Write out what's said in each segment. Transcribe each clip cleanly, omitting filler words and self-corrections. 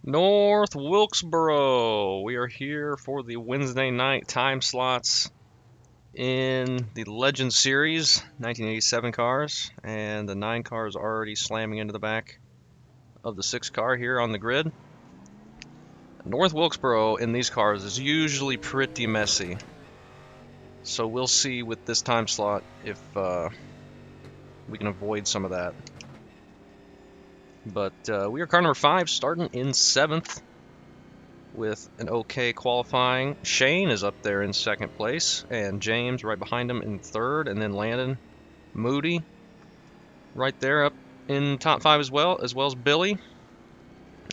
North Wilkesboro. We are here for the Wednesday night time slots in the Legends series, 1987 cars, and the 9 cars already slamming into the back of the 6 car here on the grid. North Wilkesboro in these cars is usually pretty messy, so we'll see with this time slot if we can avoid some of that. But we are car number 5, starting in 7th with an okay qualifying. Shane is up there in 2nd place, and James right behind him in 3rd, and then Landon Moody right there up in top 5 as well as Billy.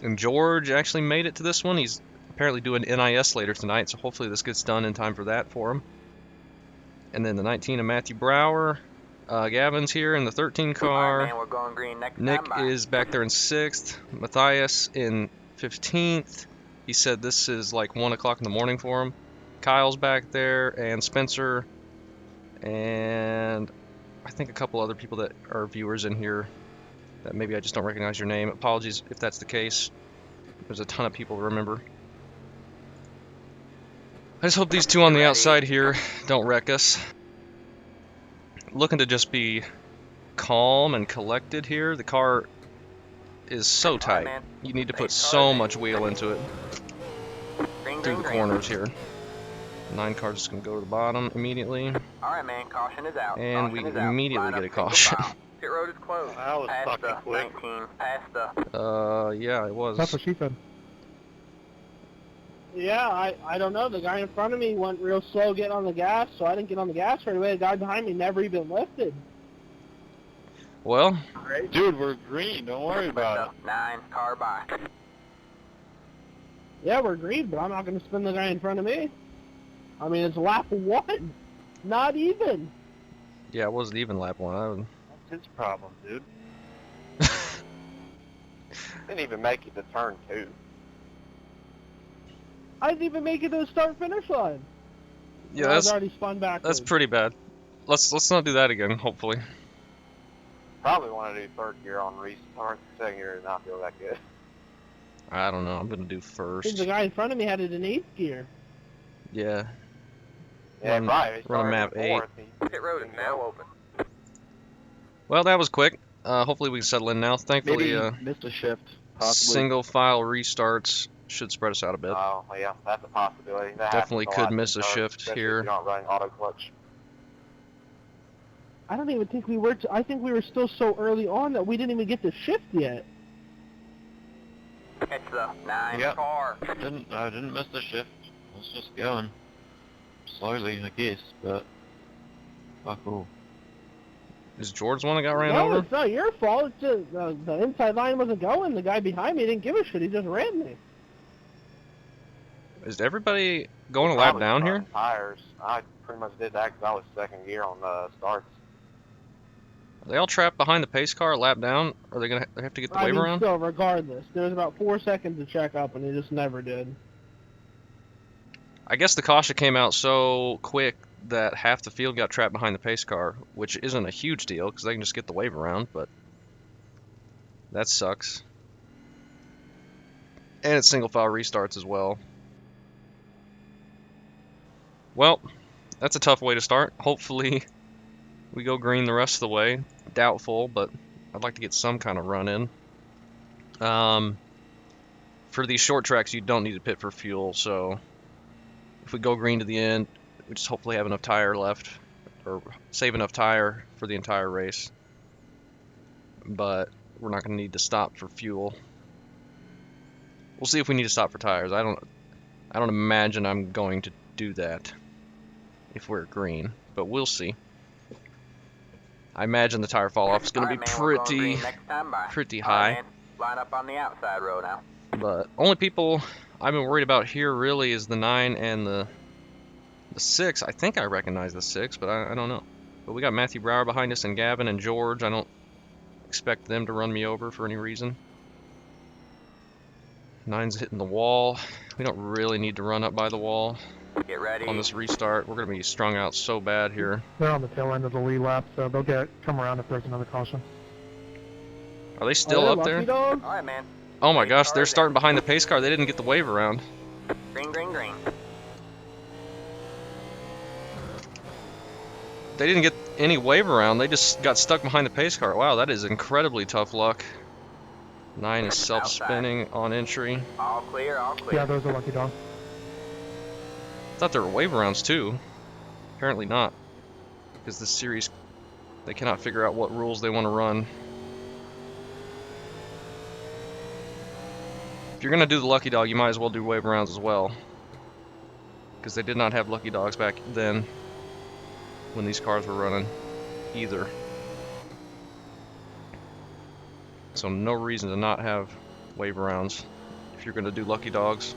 And George actually made it to this one. He's apparently doing NIS later tonight, so hopefully this gets done in time for that for him. And then the 19 of Matthew Brower. Gavin's here in the 13 car. Right, man, we're going green next Nick time, is back there in 6th. Matthias in 15th. He said this is like 1 o'clock in the morning for him. Kyle's back there, and Spencer, and I think a couple other people that are viewers in here that maybe I just don't recognize your name. Apologies if that's the case. There's a ton of people to remember. I just hope these two on the outside here don't wreck us. Looking to just be calm and collected here. The car is so tight. You need to put so much wheel into it through the corners here. 9 cars is going to go to the bottom immediately. Alright, man, caution is out. And we immediately get a caution. Pit road is closed. That was Past fucking the quick. 19, past the... Yeah, it was. That's what she said. Yeah, I don't know. The guy in front of me went real slow getting on the gas, so I didn't get on the gas right away. The guy behind me never even lifted. Well, Dude, we're green. Don't worry about it. 9, car by. Yeah, we're green, but I'm not going to spin the guy in front of me. I mean, it's lap 1. Not even. yeah, it wasn't even lap 1. That's his problem, dude. Didn't even make it to turn 2. I didn't even make it to the start-finish line. Yeah, I was already spun backwards. that's pretty bad. Let's not do that again, hopefully. Probably want to do 3rd gear on restart. 2nd gear did not feel that good. I don't know. I'm going to do I think first. the guy in front of me had it in 8th gear. Yeah. Yeah, Run- probably. run a map Started in 4th. Pit road is now open. Well, that was quick. Hopefully we can settle in now. Thankfully, missed a shift, possibly. single file restarts should spread us out a bit. Oh, yeah, that's a possibility. That Definitely happens a could lot miss in a cars, shift especially here. If you're not running auto clutch. I don't even think we were. I think we were still so early on that we didn't even get to shift yet. It's the 9 Yep. car. I didn't miss the shift. I was just going slowly, I guess, but fuck all. Is George the one that got ran No, over? it's not your fault. It's just, the inside line wasn't going. The guy behind me didn't give a shit. He just ran me. Is everybody going a lap Probably down here? burning Tires. I pretty much did that because I was 2nd gear on the starts. Are they all trapped behind the pace car a lap down? Are they going to have to get the I wave mean, around? still, regardless, there was about 4 seconds to check up, and he just never did. I guess the caution came out so quick that half the field got trapped behind the pace car, which isn't a huge deal because they can just get the wave around, but that sucks. And it's single file restarts as well. Well, that's a tough way to start. Hopefully we go green the rest of the way. Doubtful, but I'd like to get some kind of run in. For these short tracks, you don't need to pit for fuel, so if we go green to the end, we just hopefully have enough tire left, or save enough tire for the entire race. But we're not going to need to stop for fuel. We'll see if we need to stop for tires. I don't imagine I'm going to do that if we're green, but we'll see. I imagine the tire fall off is going to be pretty high. Man, line up on the outside row now. But only people I've been worried about here really is the 9 and the 6. I think I recognize the 6, but I don't know. But we got Matthew Brower behind us and Gavin and George. I don't expect them to run me over for any reason. 9's hitting the wall. We don't really need to run up by the wall Get ready. on this restart. We're going to be strung out so bad here. They're on the tail end of the lead lap, so they'll come around if there's another caution. Are they still up there? Dog? Alright, man. Oh my Pace gosh, car they're is starting in. behind the pace car. They didn't get the wave around. Green, green, green. They didn't get any wave around. They just got stuck behind the pace car. Wow, that is incredibly tough luck. 9 is self-spinning on entry. All clear, all clear. Yeah, those are lucky dog. Thought there were wave rounds too. Apparently not. Because this series, they cannot figure out what rules they want to run. If you're going to do the lucky dog, you might as well do wave rounds as well. Because they did not have lucky dogs back then when these cars were running either. So no reason to not have wave rounds if you're going to do lucky dogs.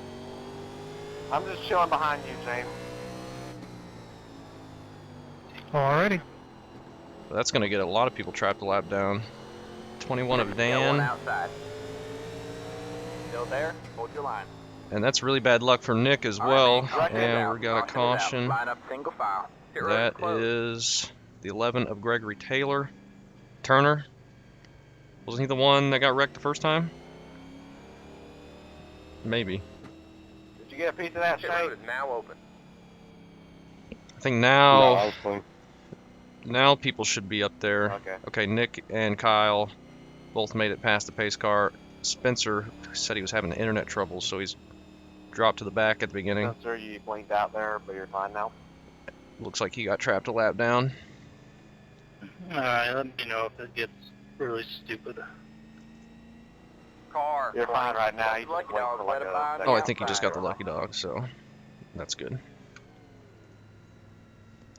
I'm just chilling behind you, James. Alrighty. But that's going to get a lot of people trapped a lap down. 21 of Got one Dan. outside. Still there? Hold your line. And that's really bad luck for Nick as All right, well. man, caution is And out. we got a Caution is out. caution. Line up single file. Pit road That closed. is the 11 of Gregory Turner. Wasn't he the one that got wrecked the first time? Maybe. Did you get a piece of that, Pit Shane? road is now open. I think No, now I was clean. now people should be up there. Okay. Okay, Nick and Kyle both made it past the pace car. Spencer said he was having internet trouble, so he's dropped to the back at the beginning. Spencer, you blinked out there, but you're fine now. Looks like he got trapped a lap down. Alright, let me know if it gets really stupid. Car. You're fine right now. You Lucky just wait dog, for like let it a by. second. Oh, I think he just got the lucky dog, so that's good.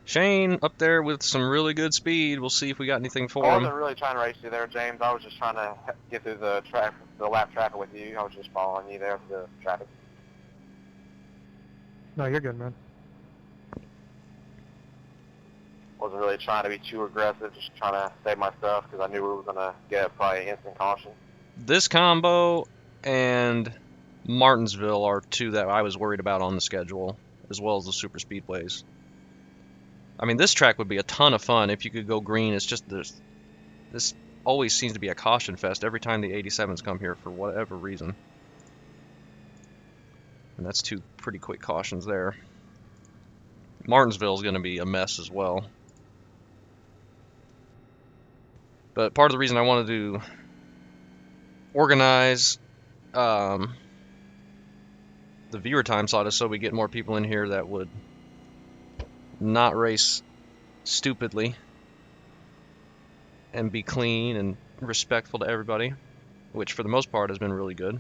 Shane up there with some really good speed. We'll see if we got anything for I him. wasn't really trying to race you there, James. I was just trying to get through the lap traffic with you. I was just following you there for the traffic. No, you're good, man. Wasn't really trying to be too aggressive, just trying to save my stuff because I knew we were going to get probably an instant caution. This combo and Martinsville are two that I was worried about on the schedule, as well as the super speedways. I mean, this track would be a ton of fun if you could go green. It's just this always seems to be a caution fest every time the 87s come here for whatever reason. And that's two pretty quick cautions there. Martinsville is going to be a mess as well. But part of the reason I wanted to organize the viewer time slot is so we get more people in here that would not race stupidly and be clean and respectful to everybody, which for the most part has been really good.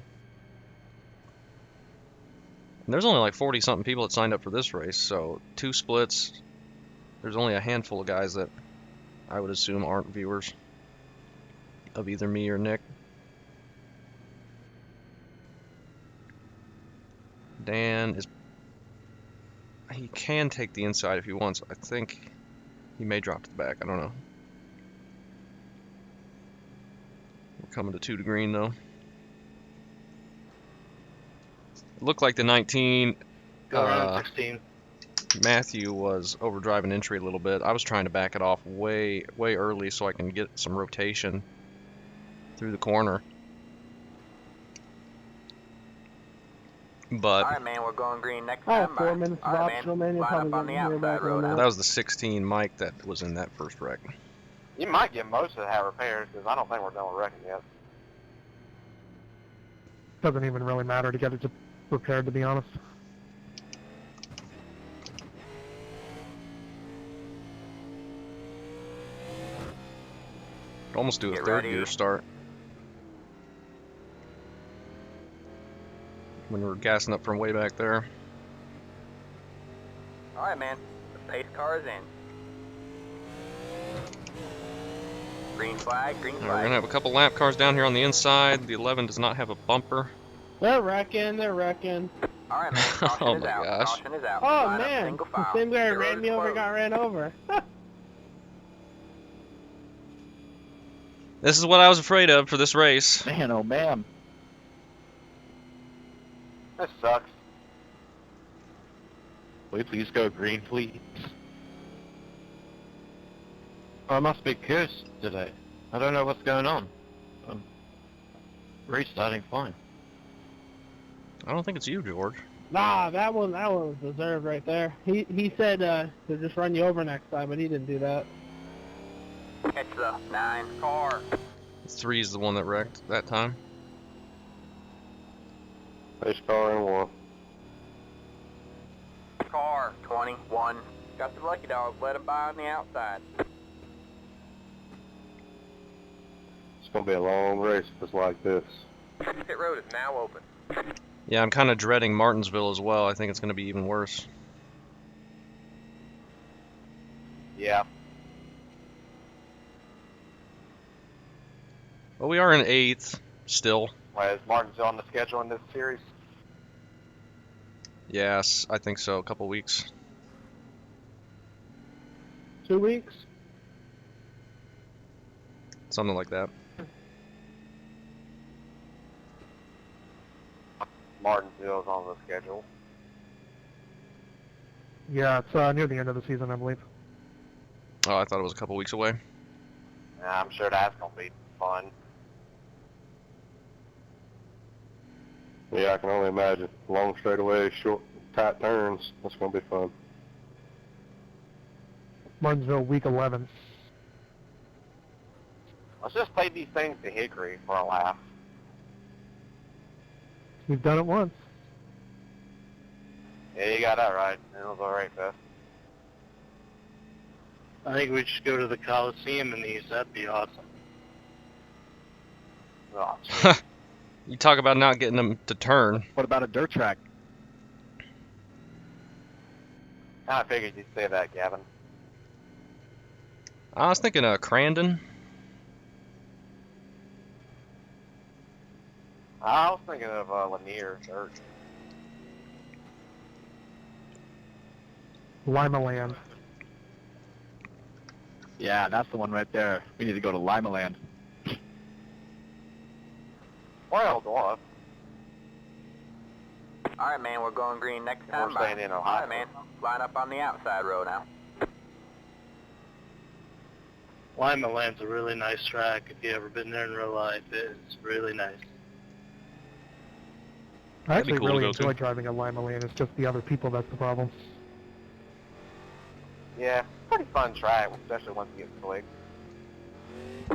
And there's only like 40 something people that signed up for this race, so 2 splits. There's only a handful of guys that I would assume aren't viewers of either me or Nick. Dan is... He can take the inside if he wants. I think he may drop to the back. I don't know. We're coming to 2 to green though. It looked like the 19 Go around 16. Matthew was overdriving entry a little bit. I was trying to back it off way early so I can get some rotation through the corner. But All right, man, we're going green next I have time. 4 minutes of All right, optional, man. You'll line probably up on get the here outside back road on now. that. that was the 16 Mike that was in that first wreck. You might get most of that repairs because I don't think we're done with wrecking yet. Doesn't even really matter to get it repaired, to be honest. Could almost do a Get third ready. gear start. When we're gassing up from way back there. All right, man. The pace car is in. Green flag, green We're going flag. to have a couple lap cars down here on the inside. The 11 does not have a bumper. They're wrecking, they're wrecking. All right, man. Caution Oh is my out. gosh. Caution is out. Oh Line up man, single the file. same guy Pit who road ran is me over closed. got ran over. This is what I was afraid of for this race. Man, oh man. This sucks. Will you please go green, please? I must be cursed today. I don't know what's going on. restarting fine. I don't think it's you, George. Nah, that one was deserved right there. He said to just run you over next time, but he didn't do that. Catch the 9 car. 3 is the one that wrecked that time. Race car and one. Car 21. Got the lucky dog. Let him by on the outside. It's gonna be a long race if it's like this. Pit road is now open. Yeah, I'm kind of dreading Martinsville as well. I think it's going to be even worse. Yeah. Well, we are in 8th still. Why is Martinsville on the schedule in this series? Yes, I think so. A couple weeks. 2 weeks? Something like that. Martinsville's on the schedule. Yeah, it's near the end of the season, I believe. Oh, I thought it was a couple weeks away. Yeah, I'm sure that's gonna be fun. Yeah, I can only imagine. Long straightaways, short, tight turns. That's gonna be fun. Martinsville, week 11. Let's just take these things to Hickory for a laugh. We've done it once. Yeah, you got that right. It was alright, Beth. I think we should go to the Coliseum in these. That'd be awesome. Oh, You talk about not getting them to turn. What about a dirt track? I figured you'd say that, Gavin. I was thinking Crandon. I was thinking of Lanier Dirt. Lima Land. Yeah, that's the one right there. We need to go to Lima Land. Or Eldora. Alright, man, we're going green next We're time. staying in Ohio. Alright, man. Line up on the outside row now. Lima Land's a really nice track. If you ever been there in real life, it's really nice. I That'd be actually cool to really go to. enjoy driving at Lima Land. It's just the other people that's the problem. Yeah, pretty fun track, especially once you get slick.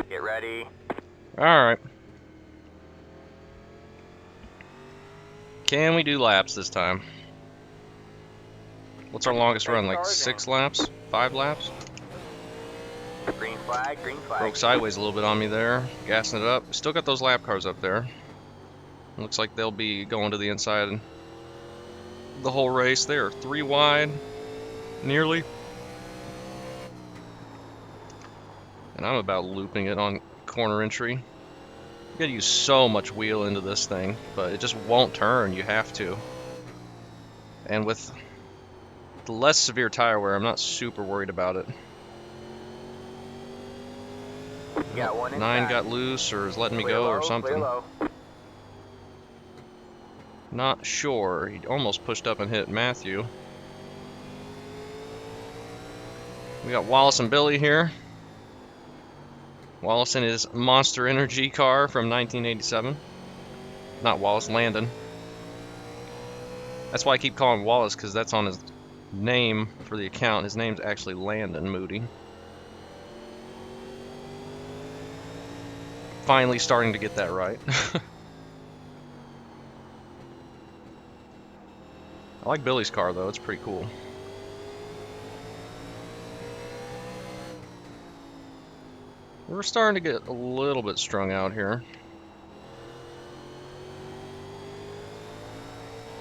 Get ready. Alright. Can we do laps this time? What's our longest run? Like 6 laps? 5 laps? Green flag, green flag. Broke sideways a little bit on me there. Gassing it up. Still got those lap cars up there. Looks like they'll be going to the inside the whole race. They are 3 wide. Nearly. And I'm about looping it on corner entry. You gotta use so much wheel into this thing, but it just won't turn. You have to. And with the less severe tire wear, I'm not super worried about it. Got one 9 inside. got loose or is letting me Clear go low, or clear something. low. Not sure. He almost pushed up and hit Matthew. We got Wallace and Billy here. Wallace in his Monster Energy car from 1987. Not Wallace, Landon. That's why I keep calling Wallace, because that's on his name for the account. His name's actually Landon Moody. Finally starting to get that right. I like Billy's car though, it's pretty cool. We're starting to get a little bit strung out here.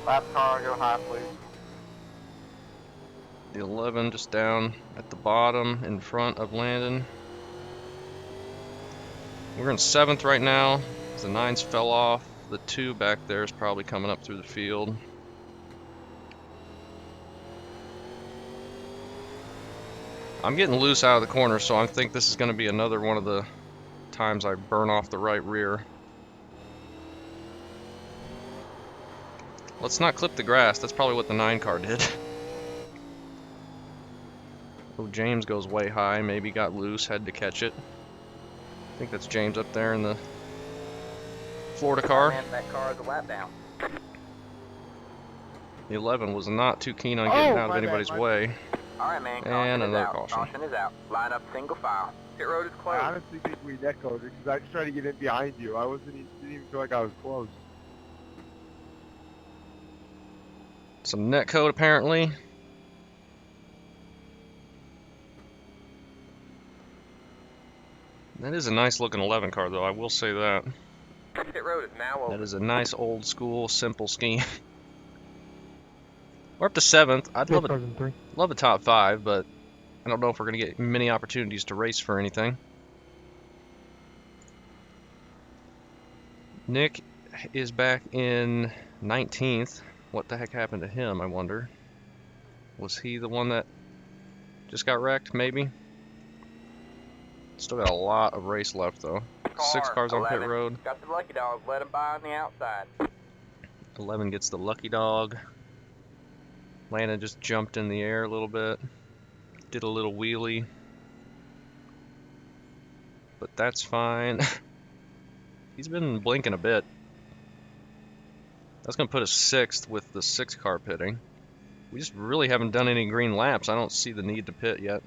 Lap car, go high, please. The 11 just down at the bottom in front of Landon. We're in 7th right now. The 9s fell off. The 2 back there is probably coming up through the field. I'm getting loose out of the corner, so I think this is going to be another one of the times I burn off the right rear. Let's not clip the grass. That's probably what the 9 car did. Oh, James goes way high. Maybe got loose, had to catch it. I think that's James up there in the Florida car. Man, that car is a lap down. The 11 was not too keen on getting Oh, out of my bad, anybody's my- way. Alright, man, caution And is another out. caution. Caution is out. Line up single file. Pit road is I closed. honestly think we netcoded because I was trying to get in behind you. I didn't even feel like I was close. Some net code apparently. That is a nice looking 11 car though, I will say that. Pit road is now That open. is a nice old school simple scheme. We're up to 7th. I'd love Both cars in 3. a top 5, but I don't know if we're going to get many opportunities to race for anything. Nick is back in 19th. What the heck happened to him, I wonder? Was he the one that just got wrecked, maybe? Still got a lot of race left, though. 6 cars on pit 11. road. Got the lucky dog. Let him by on the outside. 11 gets the lucky dog. Landon just jumped in the air a little bit. Did a little wheelie. But that's fine. He's been blinking a bit. That's going to put us 6th with the 6 car pitting. We just really haven't done any green laps. I don't see the need to pit yet.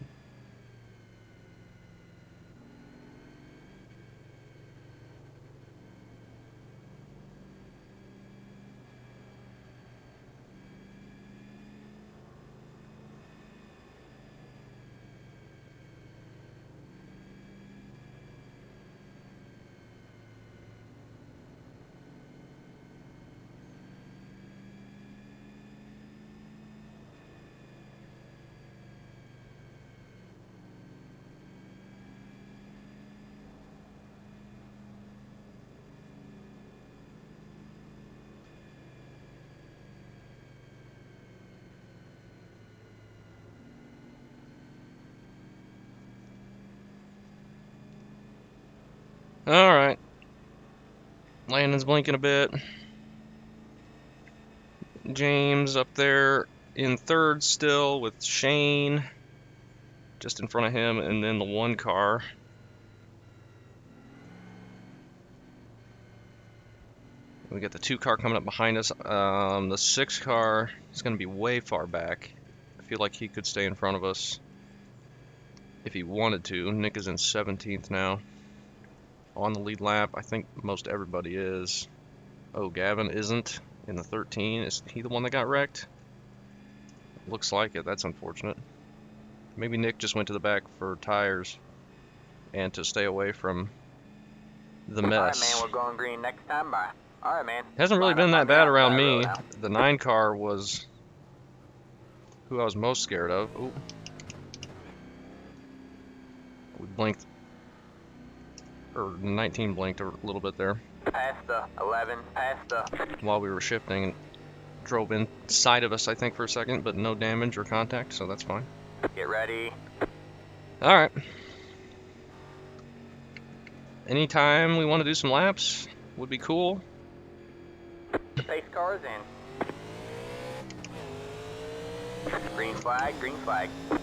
Alright. Landon's blinking a bit. James up there in 3rd still with Shane just in front of him, and then the 1 car. We got the 2 car coming up behind us. The 6 car is going to be way far back. I feel like he could stay in front of us if he wanted to. Nick is in 17th now. On the lead lap, I think most everybody is. Oh, Gavin isn't in the 13. Is he the one that got wrecked? Looks like it. That's unfortunate. Maybe Nick just went to the back for tires and to stay away from the Alright, mess. man, we're going green next time by. Alright, man. Hasn't really Line been up that on the bad around outside me. road now. The 9 car was who I was most scared of. Ooh. We blinked, or 19 blinked a little bit there Past the 11, past the... while we were shifting, and drove inside of us, I think, for a second, but no damage or contact, so that's fine. Get ready. Alright. Anytime we want to do some laps would be cool. The pace car is in. Green flag, green flag. Get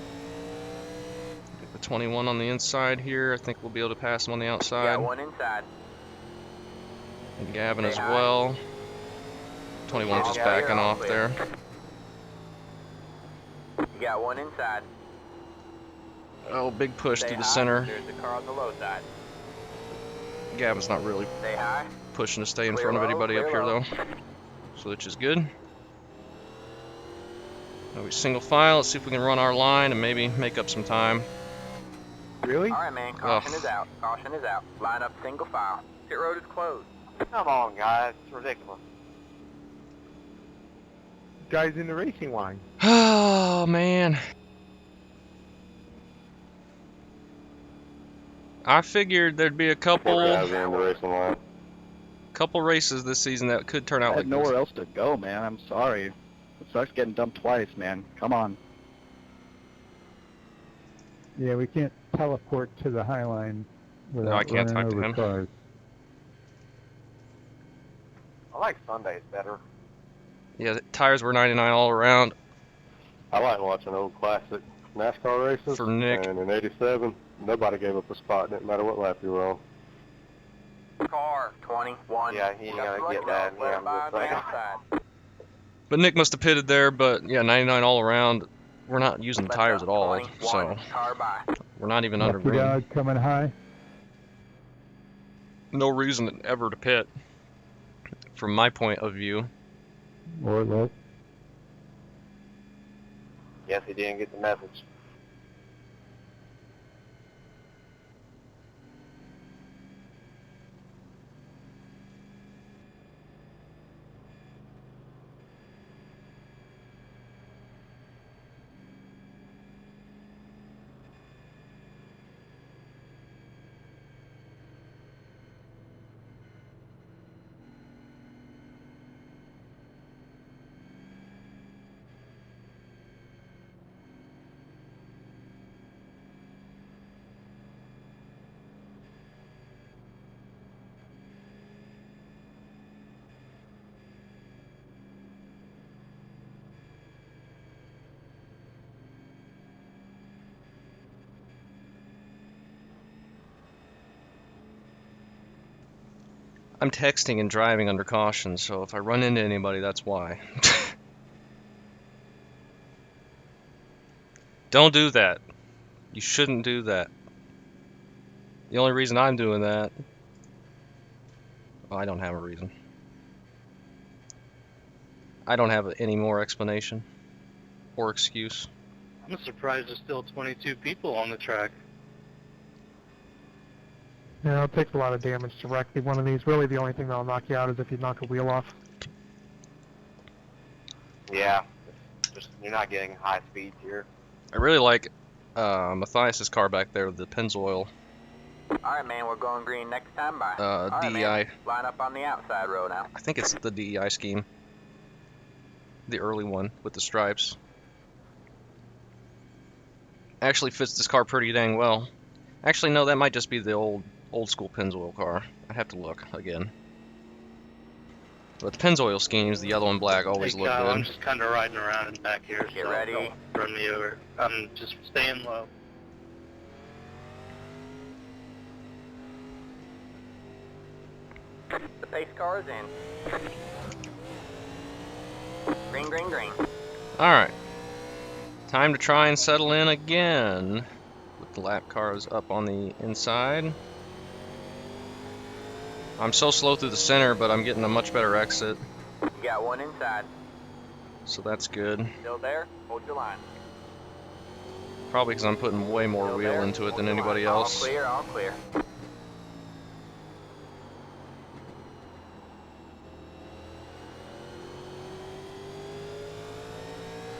the 21 on the inside here. I think we'll be able to pass him on the outside. Got one inside. And Gavin as Say hi. well. 21 just Yeah, backing you're all off clear. there. You got one inside. Oh, big push Say through the hi. center. There's the car on the low side. Gavin's not really Say hi. pushing to stay in Clear front of low, anybody up clear here low. though, so which is good. Now we single file. Let's see if we can run our line and maybe make up some time. Really? Alright, man, caution is out. Caution is out. Line up single file. Pit road is closed. Come on, guys. It's ridiculous. Guys in the racing line. Oh man, I figured there'd be a couple in the racing line. races this season that could turn out I like had nowhere this. else to go, man. I'm sorry. It sucks getting dumped twice, man. Come on. Yeah, we can't teleport to the High Line without I can't running talk to over him. cars. I like Sundays better. Yeah, the tires were 99 all around. I like watching old classic NASCAR races. For Nick. And in '87, nobody gave up a spot. Didn't matter what lap you were on. Car 21. Yeah, he ain't Got the gonna lucky get that. dog. Let Yeah, him by I'm on just the saying. outside. But Nick must have pitted there, but yeah, 99 all around. We're not using Left tires up at all, 21. so Car by. we're not even under Lucky green. dog coming high. No reason ever to pit, from my point of view. Or low. Guess he didn't get the message. I'm texting and driving under caution, so if I run into anybody, that's why. Don't do that. You shouldn't do that. The only reason I'm doing that... Well, I don't have a reason. I don't have any more explanation or excuse. I'm surprised there's still 22 people on the track. Yeah, it takes a lot of damage to wreck one of these. Really, the only thing that'll knock you out is if you knock a wheel off. Yeah, just you're not getting high speeds here. I really like Matthias's car back there with the Pennzoil Alright, man, we're going green next time by. Alright, DEI. man, line up on the outside row now. I think it's the DEI scheme. The early one with the stripes. Actually fits this car pretty dang well. Actually, no, that might just be the old school Pennzoil car. I'd have to look again. But the Pennzoil schemes, the yellow and black, always Hey, look Kyle, good. I'm just kind of riding around in back here, Get so ready. don't run me over. I'm just staying low. The pace car is in. Green, green, green. Alright. Time to try and settle in again. With the lap cars up on the inside. I'm so slow through the center, but I'm getting a much better exit. You got one inside. So that's good. Still there? Hold your line. Probably because I'm putting way more Still wheel there? into it Hold than your anybody line. else. All clear, all clear.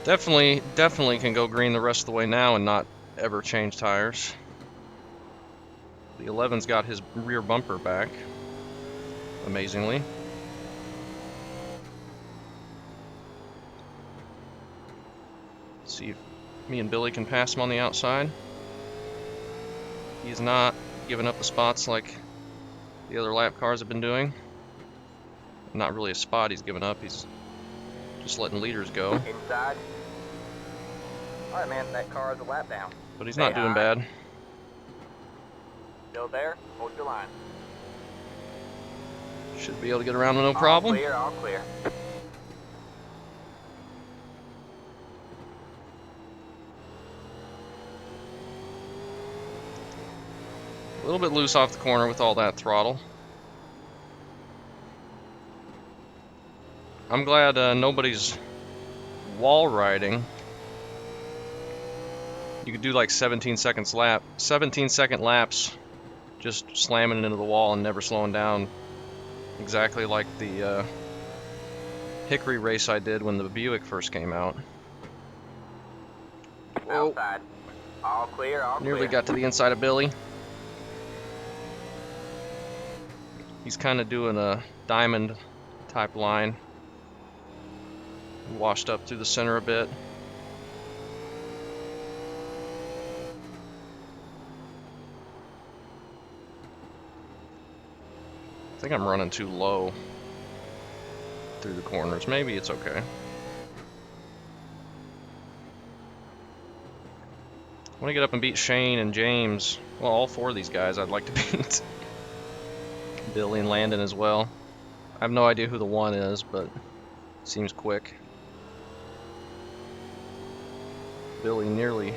Definitely can go green the rest of the way now and not ever change tires. The 11's got his rear bumper back, amazingly. Let's see if me and Billy can pass him on the outside. He's not giving up the spots like the other lap cars have been doing. Not really a spot he's giving up, he's just letting leaders go. Inside. Alright, man, that car is a lap down. But he's Stay not doing high. bad. Still there? Hold your line. Should be able to get around with no All problem. clear, all clear. A little bit loose off the corner with all that throttle. I'm glad nobody's wall riding. You could do like 17 second laps, just slamming it into the wall and never slowing down. Exactly like the Hickory race I did when the Buick first came out. Whoa. Outside. All clear, all Nearly clear. got to the inside of Billy. He's kind of doing a diamond type line. Washed up through the center a bit. I think I'm running too low through the corners. Maybe it's okay. I want to get up and beat Shane and James. Well, all four of these guys I'd like to beat. Billy and Landon as well. I have no idea who the one is, but seems quick. Billy nearly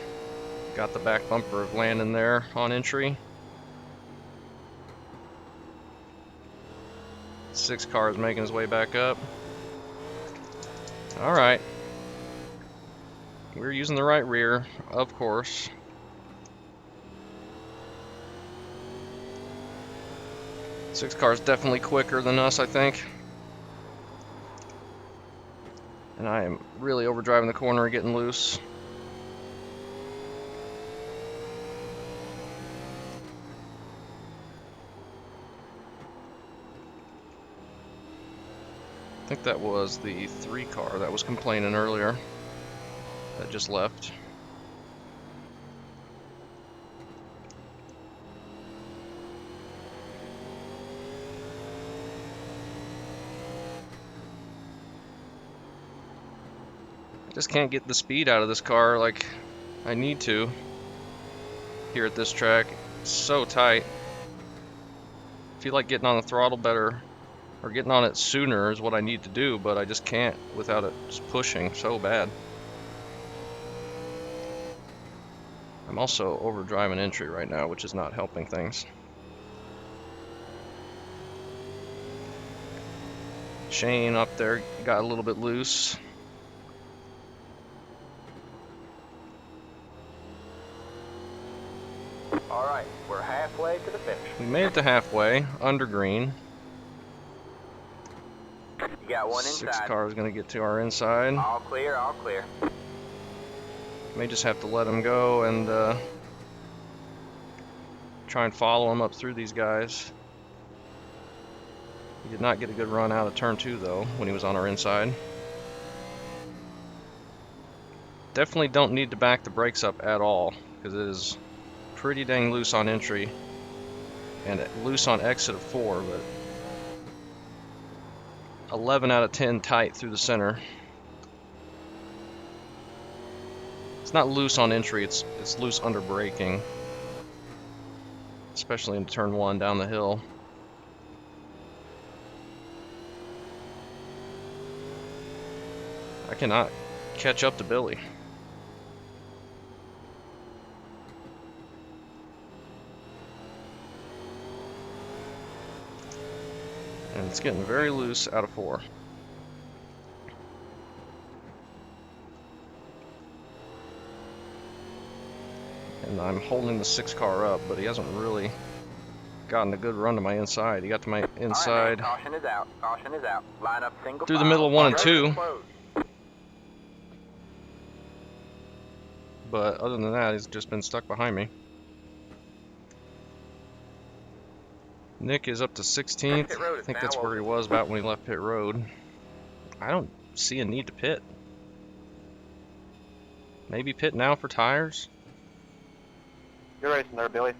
got the back bumper of Landon there on entry. 6 car is making his way back up. All right. We're using the right rear, of course. Six car is definitely quicker than us, I think. And I am really overdriving the corner and getting loose. I think that was the 3 car that was complaining earlier that just left. I just can't get the speed out of this car like I need to here at this track. It's so tight. I feel like getting on the throttle better or getting on it sooner is what I need to do, but I just can't without it just pushing so bad. I'm also overdriving entry right now, which is not helping things. Shane up there got a little bit loose. All right, we're halfway to the finish. We made it to halfway, under green. You got one inside. 6 car is going to get to our inside. All clear, all clear. May just have to let him go and try and follow him up through these guys. He did not get a good run out of turn 2 though when he was on our inside. Definitely don't need to back the brakes up at all because it is pretty dang loose on entry and loose on exit of 4, but 11 out of 10 tight through the center. It's not loose on entry, it's loose under braking, especially in turn 1 down the hill. I cannot catch up to Billy. And it's getting very loose out of 4. And I'm holding the 6 car up, but he hasn't really gotten a good run to my inside. He got to my inside. All right, man, caution is out. Caution is out. Line up single Through the file. middle of 1 and Road 2. is closed. But other than that, he's just been stuck behind me. Nick is up to 16th. Pit road I is think now that's where he was about when he left pit road. I don't see a need to pit. Maybe pit now for tires? You're racing there, Billy.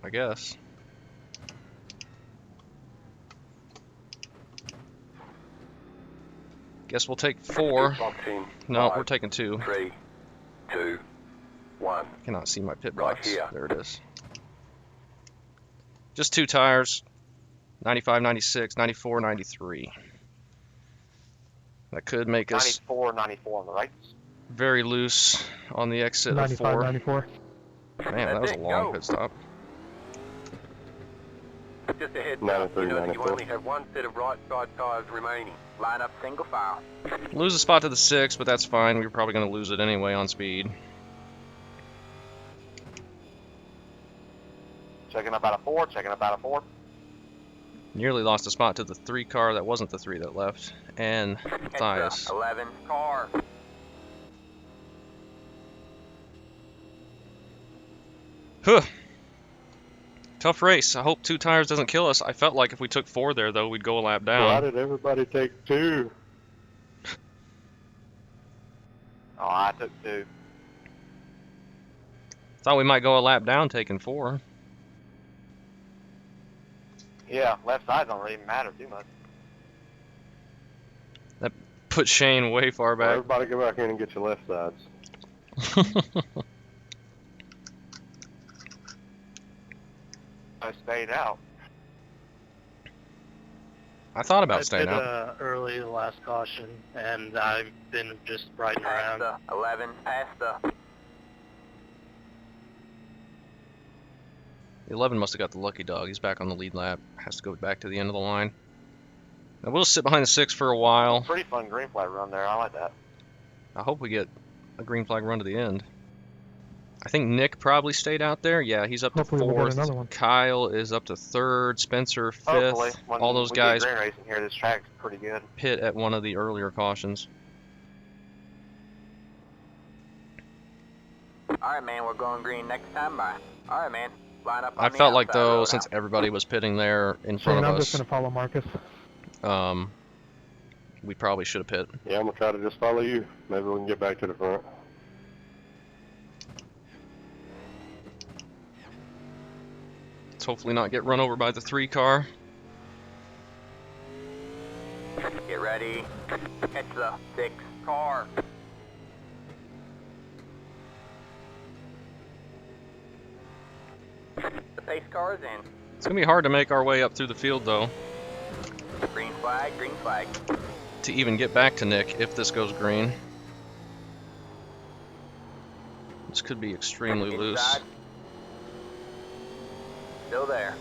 I guess. Guess we'll take 4. No, we're taking 2. 3, 2, 1. Cannot see my pit Right box. here. There it is. Just 2 tires. 95, 96, 94, 93. That could make us 94, 94 on the right. very loose on the exit of 95, 4. 94. Man, that was a long pit stop. Just a heads up, you know that you only have one set of right side tires remaining. Line up single file. Lose a spot to the 6, but that's fine. We were probably going to lose it anyway on speed. Checking up out of 4, checking up out of 4. Nearly lost a spot to the 3 car. That wasn't the 3 that left. And Matthias. 11 car. Huh. Tough race. I hope 2 tires doesn't kill us. I felt like if we took 4 there, though, we'd go a lap down. Why did everybody take 2? Oh, I took 2. Thought we might go a lap down taking 4. Yeah, left side don't really matter too much. That put Shane way far Well, back. everybody go back in and get your left sides. I stayed out. I thought about I staying pit out. early the last caution, and I've been just riding around. Past the 11, past the... 11 must have got the lucky dog. He's back on the lead lap. Has to go back to the end of the line. Now we'll sit behind the 6 for a while. Pretty fun green flag run there. I like that. I hope we get a green flag run to the end. I think Nick probably stayed out there. Yeah, he's up to Hopefully we'll get 4th. another one. Kyle is up to 3rd. Spencer 5th. Hopefully, when All those we guys get green racing here, this track's pretty good. pit at one of the earlier cautions. Alright, man, we're going green next time. Bye. Alright, man. Line up on I the felt like outside though, road since out. everybody was pitting there in front Shane, of I'm just us, going to follow Marcus. we probably should have pit. Yeah, I'm gonna try to just follow you. Maybe we can get back to the front. Let's hopefully not get run over by the 3 car. Get ready. Catch the 6 car. The pace car is in. It's gonna be hard to make our way up through the field though, Green flag, green flag. to even get back to Nick if this goes green. This could be extremely loose. Inside. Still there.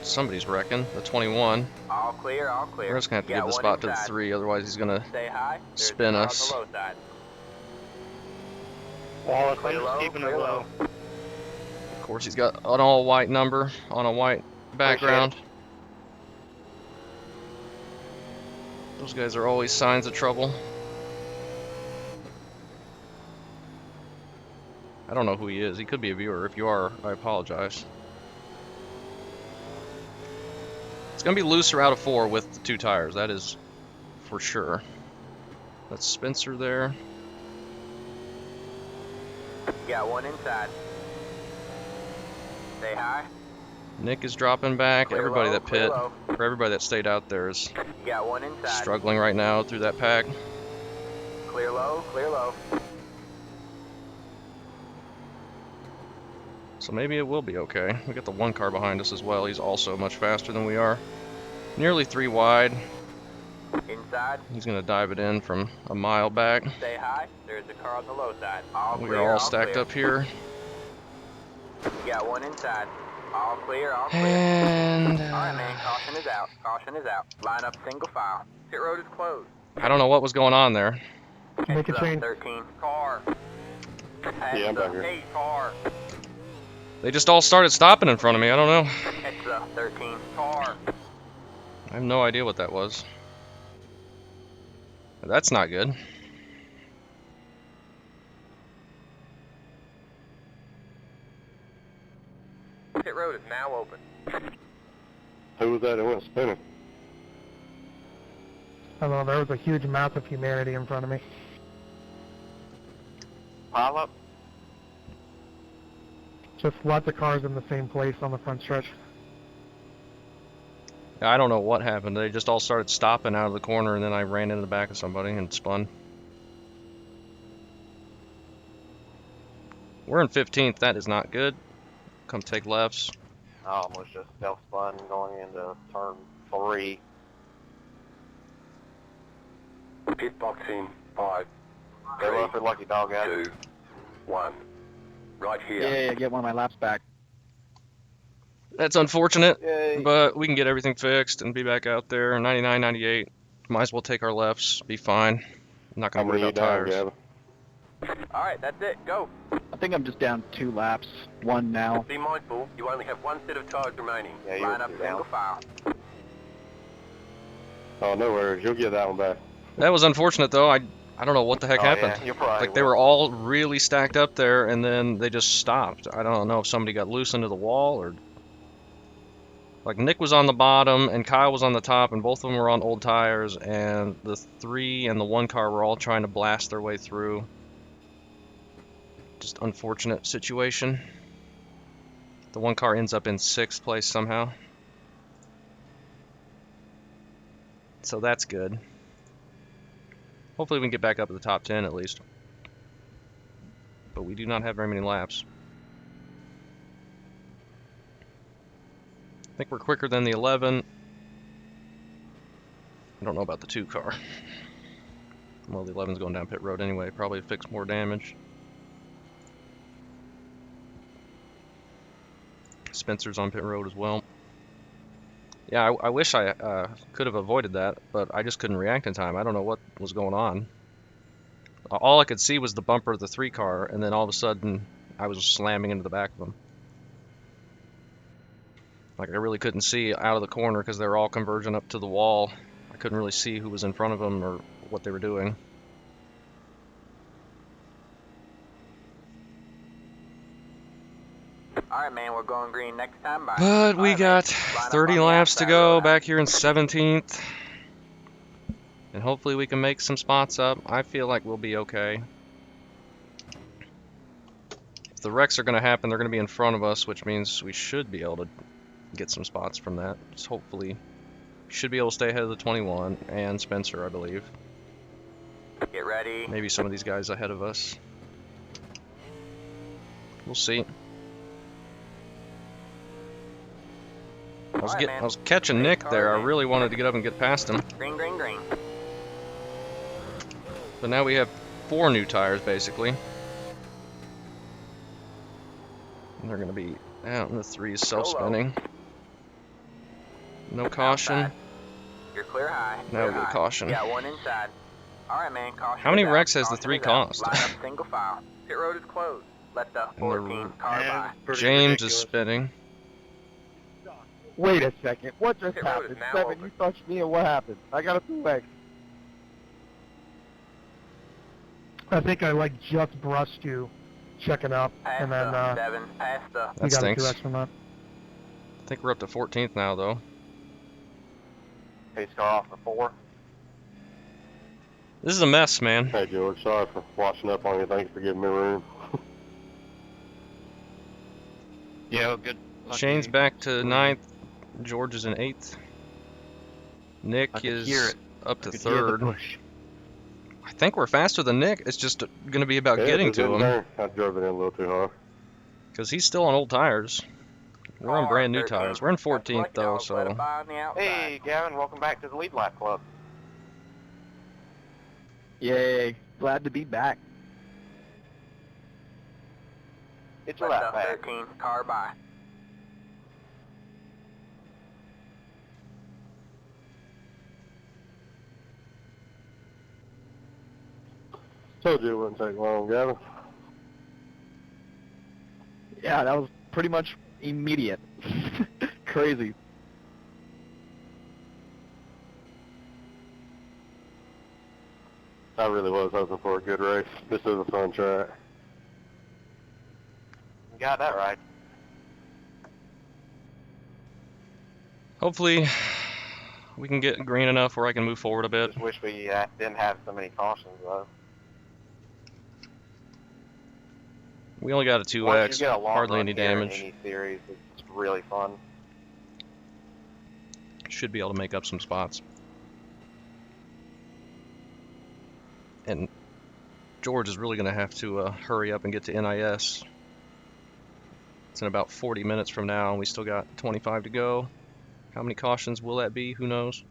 Somebody's wrecking. The 21. All clear, all clear. We're just gonna have to You give got the one spot to the inside. 3, otherwise he's gonna Stay high. There's spin a car us. On the low side. Wallace, Clear I'm low, just keeping it clear low. Of course, he's got an all white number on a white background. Those guys are always signs of trouble. I don't know who he is. He could be a viewer. If you are, I apologize. It's gonna be looser out of 4 with the 2 tires. That is for sure. That's Spencer there. You got one inside. Stay high. Nick is dropping back. Clear Everybody low, that clear pit, low. for everybody that stayed out there is You got one inside. struggling right now through that pack. Clear low, clear low. So maybe it will be okay. We got the 1 car behind us as well. He's also much faster than we are. Nearly 3 wide. Inside. He's gonna dive it in from a mile back. Stay high. There's a car on the low side. All We're clear, all stacked clear. up here. You got one inside. All clear, all clear. And Alright, man. Caution is out. Caution is out. Line up single file. Pit road is closed. I don't know what was going on there. Make it Catch the change. 13 car. Pass Yeah, I'm the back here. 8 car. They just all started stopping in front of me. I don't know. Catch the 13 car. I have no idea what that was. That's not good. Pit road is now open. Who was that that went spinning? I don't know, there was a huge mass of humanity in front of me. Pile up. Just lots of cars in the same place on the front stretch. I don't know what happened. They just all started stopping out of the corner, and then I ran into the back of somebody and spun. We're in 15th. That is not good. Come take lefts. I almost just self-spun going into turn 3. Pit box in 5, Good luck for lucky dog, guys. 2, 1. Right here. Yeah, get one of my laps back. That's unfortunate, Yay. but we can get everything fixed and be back out there. 99, 98. Might as well take our lefts. Be fine. I'm not How going to many worry you about down, tires. Gavin? Alright, that's it. Go. I think I'm just down 2 laps. 1 now. Be mindful, you only have 1 set of tires remaining. Yeah, you Line were up 2 single down. file. Oh, no worries. You'll get that one back. That was unfortunate, though. I don't know what the heck Oh, happened. Yeah, you probably Like, they will. were all really stacked up there, and then they just stopped. I don't know if somebody got loose into the wall, or... Like, Nick was on the bottom, and Kyle was on the top, and both of them were on old tires, and the 3 and the 1 car were all trying to blast their way through. Just unfortunate situation. The 1 car ends up in 6th place somehow. So that's good. Hopefully we can get back up at the top 10 at least. But we do not have very many laps. think we're quicker than the 11. I don't know about the 2 car. Well, the 11's going down pit road anyway. Probably fix more damage. Spencer's on pit road as well. Yeah, I wish I could have avoided that, but I just couldn't react in time. I don't know what was going on. All I could see was the bumper of the 3 car, and then all of a sudden I was slamming into the back of them. Like, I really couldn't see out of the corner because they were all converging up to the wall. I couldn't really see who was in front of them or what they were doing. Alright, man, we're going green next time. Bye. But we Alright, got man. Line up 30 on the laps to outside go road, back here in 17th. And hopefully we can make some spots up. I feel like we'll be okay. If the wrecks are going to happen, they're going to be in front of us, which means we should be able to get some spots from that. Just hopefully, should be able to stay ahead of the 21 and Spencer, I believe. Get ready. Maybe some of these guys ahead of us. We'll see. I was catching Nick there. I really wanted to get up and get past him. Green, green, green. But now we have 4 new tires, basically. And they're going to be out in the 3s, self-spinning. No caution. Outside. You're clear high. Now we Clear get high. caution. Got one inside. Alright, man, caution. How many is out. wrecks has the Caution 3 is out. cost? Line up single file. Pit road is closed. Let the 14 car by. Pretty James ridiculous. is spinning. Wait a second. What just Pit road is happened? now 7, open. you touched me and what happened? I got a 2X. I think I like just brushed you checking up, Pass and then the 7. Pass the... you That got stinks. a 2X from that. I think we're up to 14th now, though. Pace car off for 4. This is a mess, man. Hey George, sorry for watching up on you. Thanks for giving me room. Yeah, well, good. Lucky. Shane's back to 9th. George is in 8th. Nick I could is hear it. up to I could hear the 3rd. push. I think we're faster than Nick. It's just going to be about getting to him. I drove it in a little too hard. Because he's still on old tires. We're on brand new 13. tires. We're in 14th, Select though, dog, let it so... by on the outside. Hey Gavin, welcome back to the Lead Lap Club. Yay. Glad to be back. It's your Let lap the back. 13 car by. Told you it wouldn't take long, Gavin. Yeah, that was pretty much immediate. Crazy. I really was hoping for a good race. This is a fun track. You got that right. Hopefully, we can get green enough where I can move forward a bit. Just wish we didn't have so many cautions, though. We only got a Once you 2X, get a long hardly run any here in damage. any series, it's really fun. Should be able to make up some spots. And George is really going to have to hurry up and get to NIS. It's in about 40 minutes from now, and we still got 25 to go. How many cautions will that be? Who knows?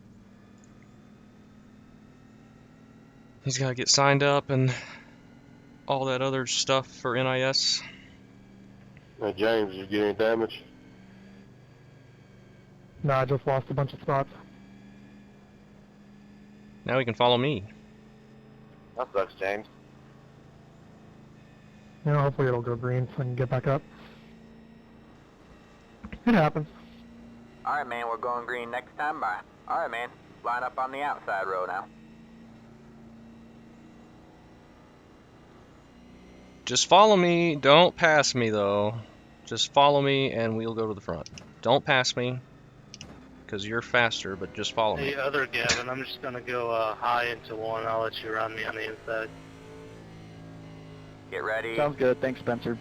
He's got to get signed up and all that other stuff for NIS. Hey James, did you get any damage? No, I just lost a bunch of spots. Now he can follow me. That sucks, James. You know, hopefully it'll go green so I can get back up. It happens. Alright, man, we're going green next time by. Alright, man, line up on the outside row now. Just follow me. Don't pass me, though. Just follow me, and we'll go to the front. Don't pass me, because you're faster, but just follow me. Hey, other Gavin, I'm just gonna go high into 1. I'll let you run me on the inside. Get ready. Sounds good. Thanks, Spencer.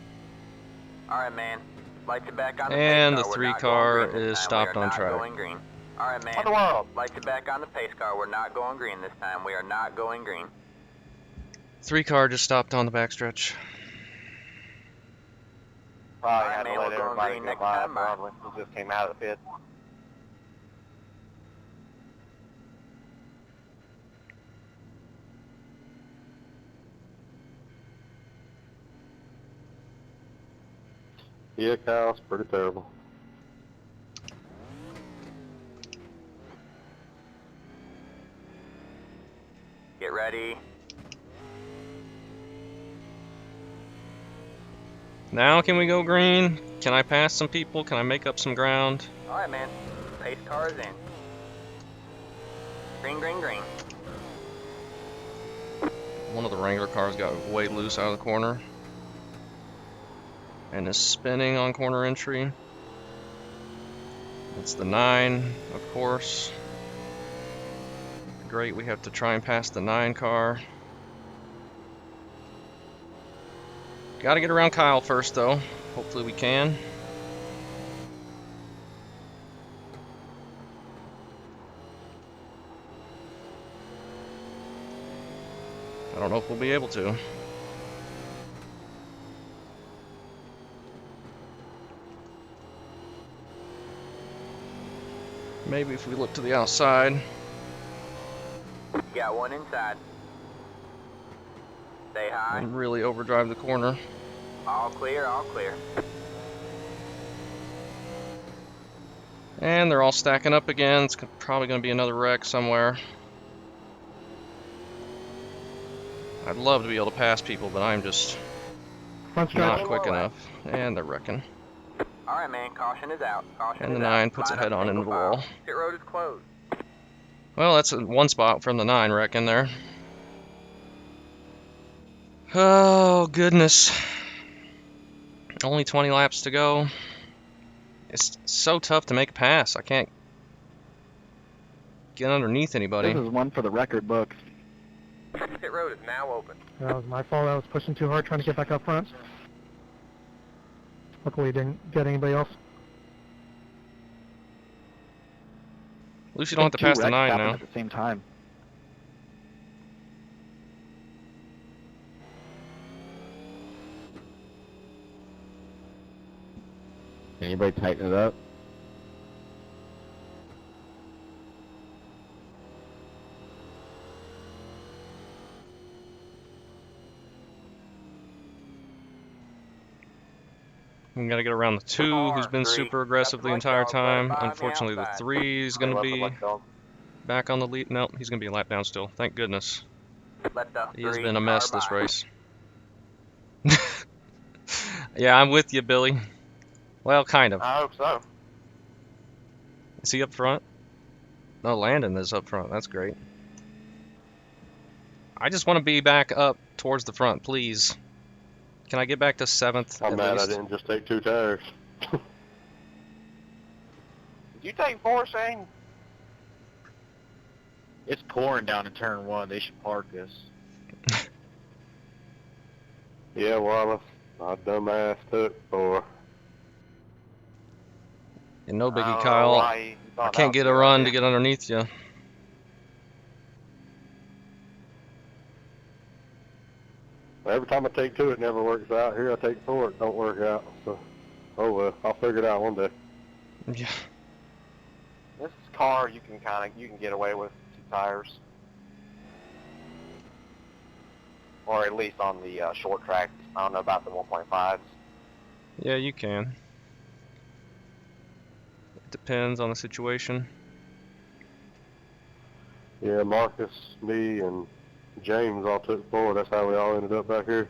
Alright, man. Lights are back on the And pace the car. 3 We're not car going green this is time. stopped We are on not track. Going green. Alright, man. Underworld. Lights are back on the pace car. We're not going green this time. We are not going green. 3 car just stopped on the backstretch. Probably Alright, had man, to let we're going everybody green go next by, time by. probably. He just came out of the pit. Yeah, Kyle, it's pretty terrible. Get ready. Now can we go green? Can I pass some people? Can I make up some ground? Alright, man. Pace cars in. Green, green, green. One of the Wrangler cars got way loose out of the corner and is spinning on corner entry. It's the 9, of course. Great, we have to try and pass the 9 car. Gotta get around Kyle first, though. Hopefully we can. I don't know if we'll be able to. Maybe if we look to the outside. You got one inside. Stay high. And really overdrive the corner. All clear, all clear. And they're all stacking up again. It's probably going to be another wreck somewhere. I'd love to be able to pass people, but I'm just not quick enough. And they're wrecking. Alright, man, caution is out. Caution And the is 9 out. puts a Line up head on into the single file. wall. Pit road is closed. Well, that's one spot from the 9 wrecking there. Oh, goodness. Only 20 laps to go. It's so tough to make a pass. I can't get underneath anybody. This is one for the record books. Pit road is now open. That was my fault. I was pushing too hard trying to get back up front. Luckily, didn't get anybody else. At least you don't have to pass the 9 now. At the same time. Anybody tighten it up? We gotta get around the 2, who's been super aggressive the entire time. Unfortunately, the 3 is gonna be back on the lead. Nope, he's gonna be a lap down still. Thank goodness. He's been a mess this race. Yeah, I'm with you, Billy. Well, kind of. I hope so. Is he up front? No, Landon is up front. That's great. I just want to be back up towards the front, please. Can I get back to 7th I'm at mad least? I didn't just take 2 tires. Did you take 4, Shane? It's pouring down in turn 1. They should park this. Yeah, Wallace. My dumbass took 4. And no I biggie, don't know Kyle. why he I thought can't that get was a good run idea. to get underneath you. Every time I take 2, it never works out. Here I take 4, it don't work out. So, oh well, I'll figure it out one day. Yeah. This car, you can get away with 2 tires, or at least on the short tracks. I don't know about the 1.5s. Yeah, you can. It depends on the situation. Yeah, Marcus, me, and James all took 4. That's how we all ended up back here.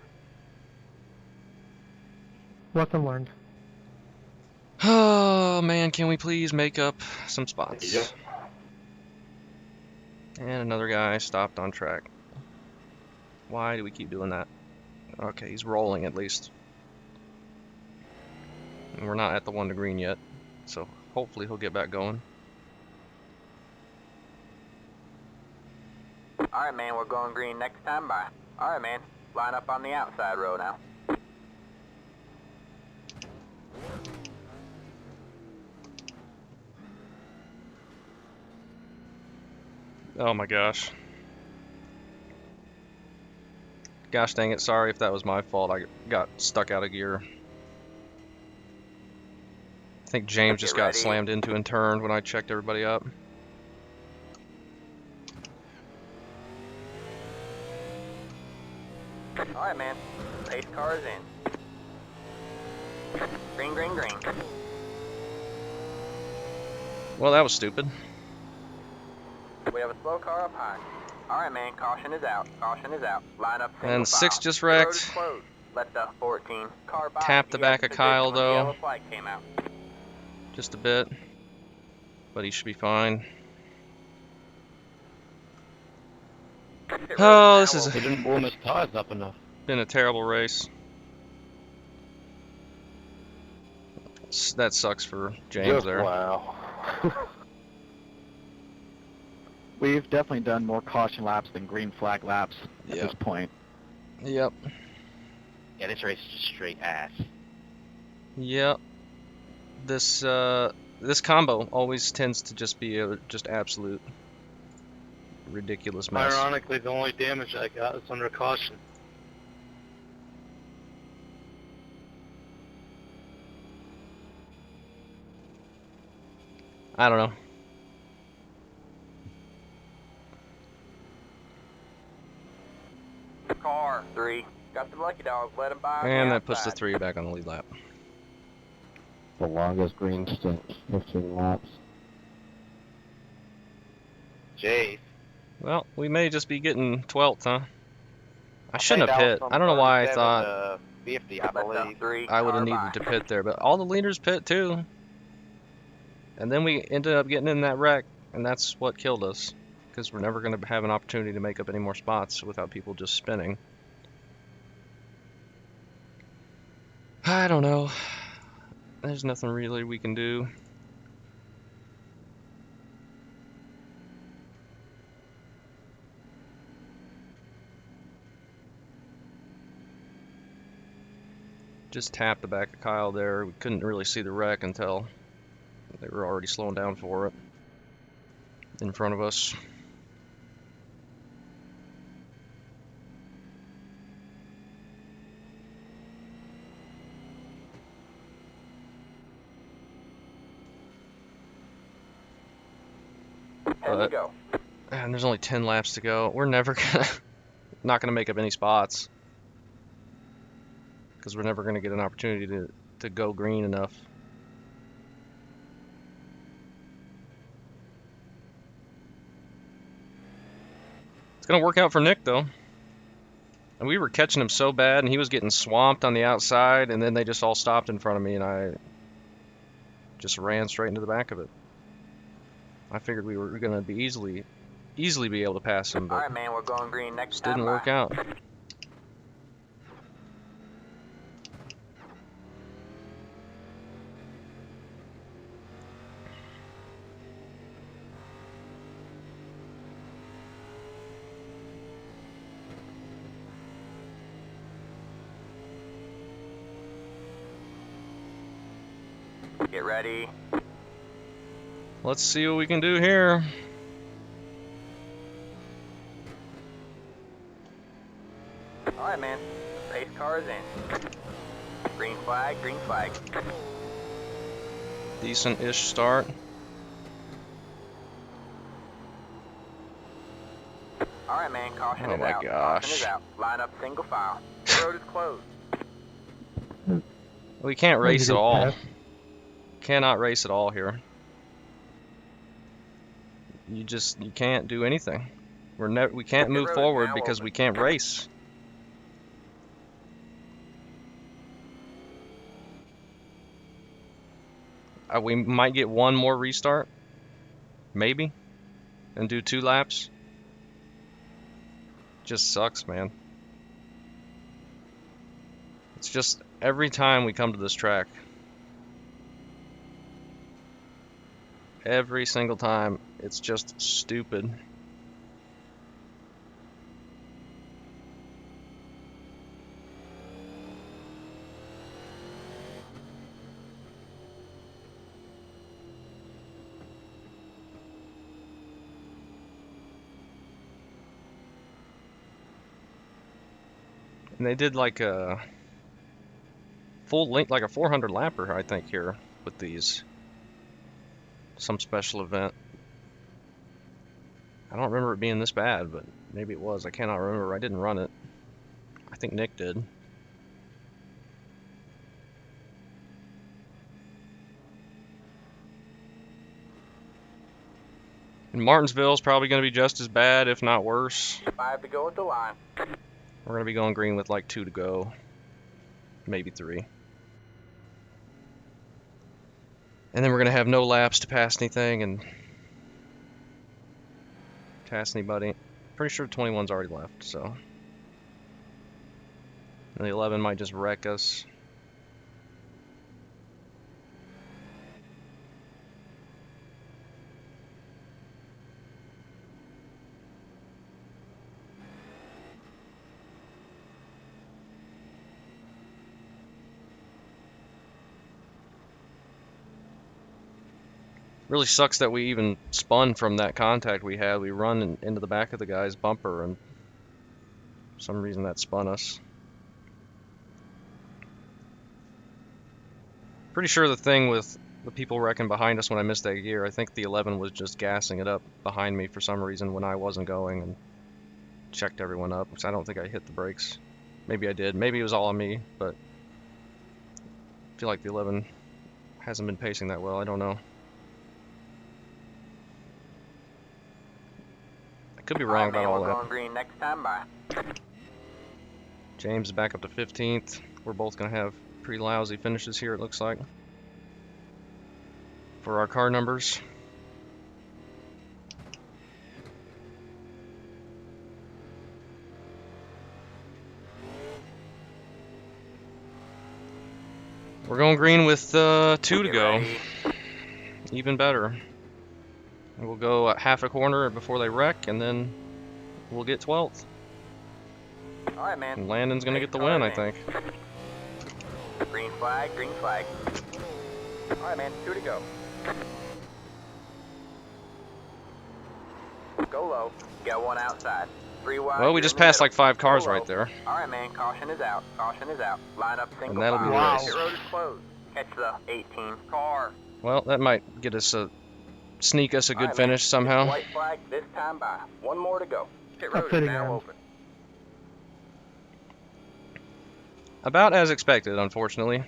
Lesson learned. Oh, man, can we please make up some spots? Yep. And another guy stopped on track. Why do we keep doing that? Okay, he's rolling at least. And we're not at the 1 to green yet, so hopefully he'll get back going. Alright, man, we're going green next time by. Alright, man, line up on the outside row now. Oh my gosh. Gosh dang it, sorry if that was my fault. I got stuck out of gear. I think James just got slammed into and turned when I checked everybody up. Alright, man, pace car is in. Green, green, green. Well, that was stupid. We have a slow car up high. Alright, man, caution is out. Caution is out. Line up single And file. 6 just The road is wrecked. closed. Let the 14 car by. Tapped the He had back of position Kyle, when the though. yellow flag came out. Just a bit. But he should be fine. Oh, this has He didn't warm his tires up enough. been a terrible race. That sucks for James Just there. wow. We've definitely done more caution laps than green flag laps at Yep. this point. Yep. Yeah, this race is just straight ass. Yep. This this combo always tends to just be a just absolute ridiculous mess. Ironically, the only damage I got is under caution. I don't know. Car 3. Got the lucky dog. Let him by. And the that puts the outside. 3 back on the lead lap. The longest green stint, 15 laps. Jeez. Well, we may just be getting 12th, huh? I shouldn't have pit. I don't know why I thought 50, I Let the believe. 3 I would have car needed by. to pit there, but all the leaders pit too. And then we ended up getting in that wreck, and that's what killed us. Because we're never going to have an opportunity to make up any more spots without people just spinning. I don't know. There's nothing really we can do. Just tapped the back of Kyle there. We couldn't really see the wreck until they were already slowing down for it in front of us. And we go. And there's only 10 laps to go. We're never gonna, not gonna make up any spots. Because we're never gonna get an opportunity to go green enough. It's gonna work out for Nick though. And we were catching him so bad, and he was getting swamped on the outside, and then they just all stopped in front of me, and I just ran straight into the back of it. I figured we were gonna be easily be able to pass him, but Alright, man, we're going green next just time. didn't work out. Get ready. Let's see what we can do here. Alright, man. Pace car is in. Green flag, green flag. Decent-ish start. Alright, man, caution Oh is my out. gosh. Caution is out. Line up single file. The road is closed. We can't race at get all. past. Cannot race at all here. You can't do anything. We can't The move road is forward now because open. we can't race. We might get one more restart, maybe, and do 2 laps. Just sucks, man. It's just every time we come to this track, every single time, it's just stupid. And they did like a full length, like a 400 lapper, I think, here with these. Some special event. I don't remember it being this bad, but maybe it was. I cannot remember. I didn't run it. I think Nick did. And Martinsville's probably going to be just as bad, if not worse. 5 to go at the line. We're going to be going green with like 2 to go. Maybe 3. And then we're going to have no laps to pass anything and pass anybody. Pretty sure 21's already left, so. And the 11 might just wreck us. Really sucks that we even spun from that contact we had. We run into the back of the guy's bumper, and for some reason that spun us. Pretty sure the thing with the people wrecking behind us when I missed that gear, I think the 11 was just gassing it up behind me for some reason when I wasn't going, and checked everyone up, which I don't think I hit the brakes. Maybe I did. Maybe it was all on me, but I feel like the 11 hasn't been pacing that well. I don't know. Could be wrong about all we're that. going green next time by. James is back up to 15th. We're both going to have pretty lousy finishes here, it looks like, for our car numbers. We're going green with 2 to go. Even better. We'll go half a corner before they wreck, and then we'll get 12th. All right, man. And Landon's gonna get the win, I think. Green flag, green flag. All right, man. 2 to go. Go low. Got 1 outside. 3 wide. Well, we just passed like 5 cars right there. All right, man. Caution is out. Caution is out. Line up single And that'll be the file. race. Pit road is closed. Catch the 18 car. Well, that might get us sneak us a good All right, finish man. somehow. White flag this time by. 1 more to go. Pit Tough road is fitting now end. open. About as expected, unfortunately.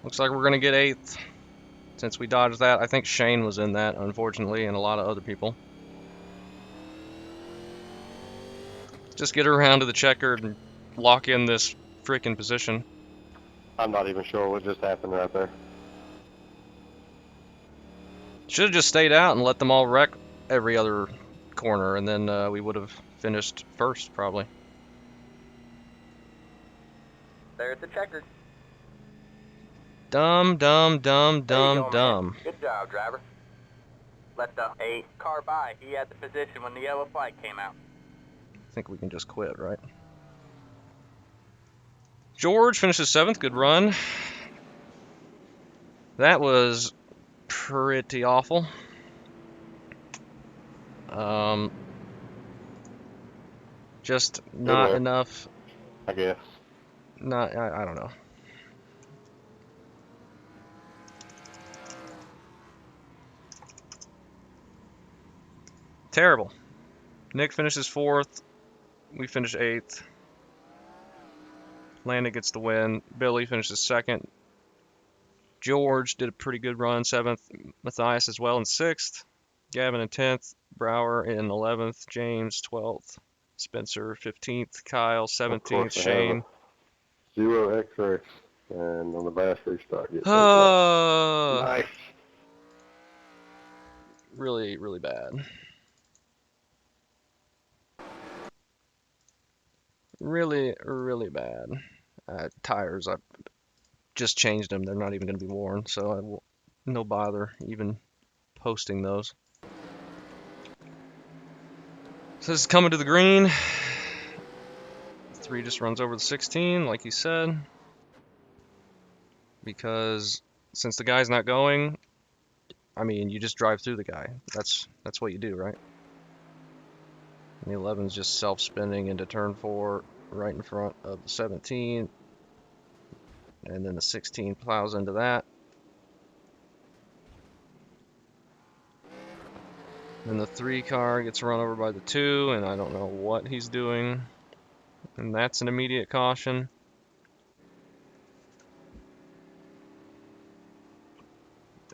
Looks like we're gonna get 8th. Since we dodged that, I think Shane was in that, unfortunately, and a lot of other people. Just get around to the checkered and lock in this freaking position. I'm not even sure what just happened right there. Should have just stayed out and let them all wreck every other corner, and then we would have finished first, probably. There's the checkered. Dumb, dumb, dumb, There you dumb, go, man. dumb. Good job, driver. Let the 8 car by. He had the position when the yellow flag came out. I think we can just quit, right? George finishes 7th. Good run. That was pretty awful. Just not win. enough. I guess. I don't know. Terrible. Nick finishes 4th. We finish 8th. Landon gets the win. Billy finishes 2nd. George did a pretty good run, 7th. Matthias as well in 6th. Gavin in 10th. Brower in 11th. James 12th. Spencer 15th. Kyle Of 17th. course, I have Shane. a 0 X-ray, and on the bass restart, get nice. Really, really bad. Really, really bad. Tires, I just changed them. They're not even going to be worn, so I will, no bother even posting those. So this is coming to the green. 3 just runs over the 16, like you said. Because since the guy's not going, I mean, you just drive through the guy. That's what you do, right? And the 11's just self-spinning into turn 4, right in front of the 17. And then the 16 plows into that. Then the 3 car gets run over by the 2, and I don't know what he's doing. And that's an immediate caution.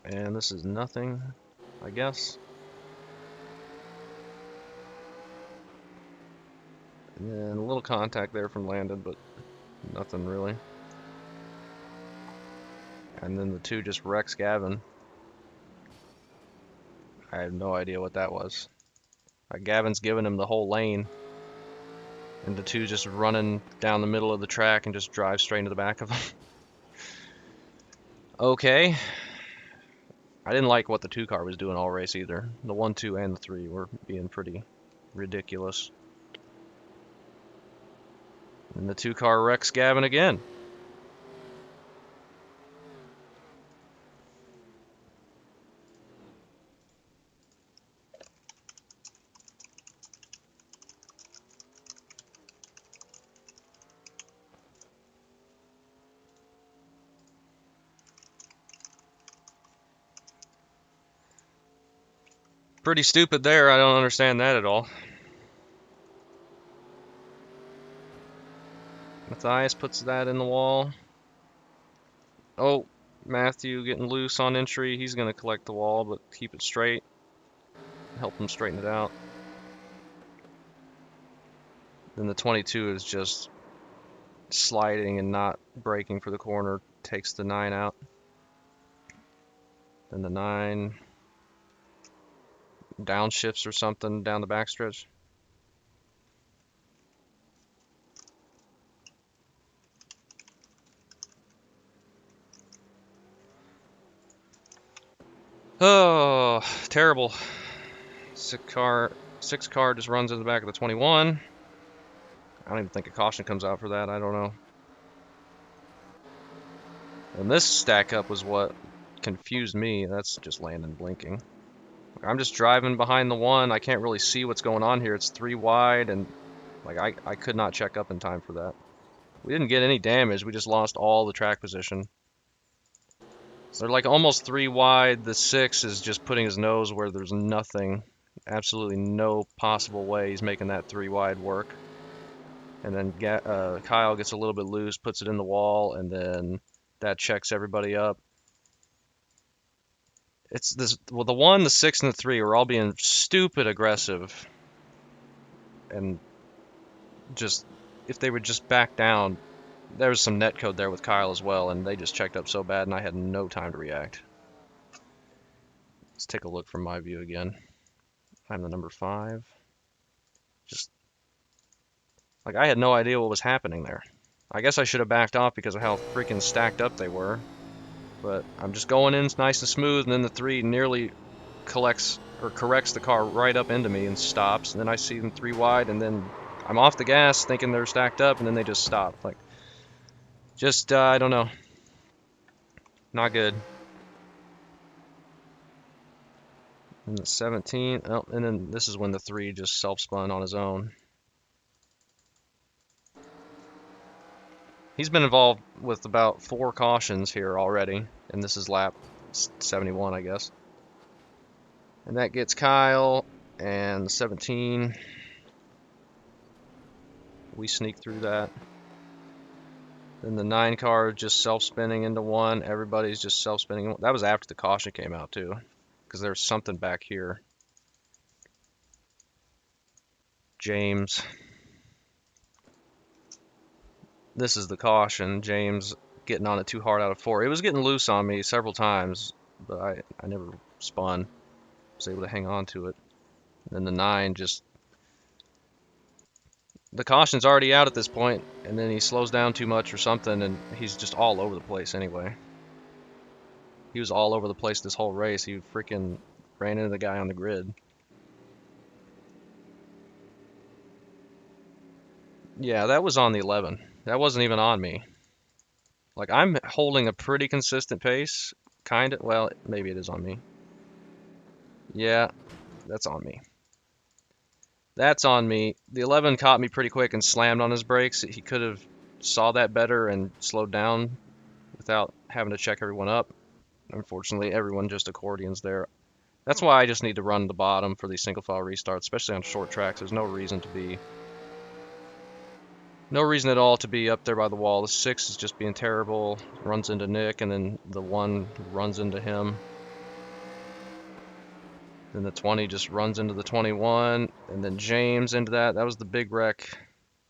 And this is nothing. I guess. And then a little contact there from Landon, but nothing really. And then the 2 just wrecks Gavin. I have no idea what that was. Gavin's giving him the whole lane. And the 2 just running down the middle of the track and just drive straight into the back of him. Okay. I didn't like what the 2 car was doing all race either. The 1, 2, and the 3 were being pretty ridiculous. And the 2 car wrecks Gavin again. Pretty stupid there. I don't understand that at all. Matthias puts that in the wall. Oh, Matthew getting loose on entry. He's going to collect the wall, but keep it straight. Help him straighten it out. Then the 22 is just sliding and not braking for the corner. Takes the 9 out. Then the 9 downshifts or something down the backstretch. Oh, terrible. 6 car just runs in the back of the 21. I don't even think a caution comes out for that. I don't know. And this stack up was what confused me. That's just Landon blinking. I'm just driving behind the 1. I can't really see what's going on here. It's 3 wide, and like I could not check up in time for that. We didn't get any damage. We just lost all the track position. So they're like almost 3 wide. The 6 is just putting his nose where there's nothing. Absolutely no possible way he's making that 3 wide work. And then Kyle gets a little bit loose, puts it in the wall, and then that checks everybody up. It's this. Well, the 1, the 6, and the 3 are all being stupid aggressive, and just if they would just back down. There was some net code there with Kyle as well, and they just checked up so bad, and I had no time to react. Let's take a look from my view again. I'm the number 5. Just like I had no idea what was happening there. I guess I should have backed off because of how freaking stacked up they were. But I'm just going in nice and smooth, and then the 3 nearly corrects the car right up into me and stops. And then I see them 3 wide, and then I'm off the gas thinking they're stacked up, and then they just stop. Like, just, I don't know. Not good. And the 17, oh, and then this is when the 3 just self-spun on his own. He's been involved with about 4 cautions here already, and this is lap 71, I guess. And that gets Kyle and 17. We sneak through that. Then the 9 car just self-spinning into 1. Everybody's just self-spinning. That was after the caution came out too, because there's something back here. James. This is the caution. James getting on it too hard out of 4. It was getting loose on me several times, but I never spun. Was able to hang on to it. And then the 9 just... The caution's already out at this point, and then he slows down too much or something, and he's just all over the place anyway. He was all over the place this whole race. He freaking ran into the guy on the grid. Yeah, that was on the 11. That wasn't even on me. Like, I'm holding a pretty consistent pace. Kind of. Well, maybe it is on me. Yeah, that's on me. That's on me. The 11 caught me pretty quick and slammed on his brakes. He could have saw that better and slowed down without having to check everyone up. Unfortunately, everyone just accordions there. That's why I just need to run the bottom for these single file restarts, especially on short tracks. There's no reason at all to be up there by the wall. The 6 is just being terrible, runs into Nick, and then the 1 runs into him. Then the 20 just runs into the 21, and then James into that. That was the big wreck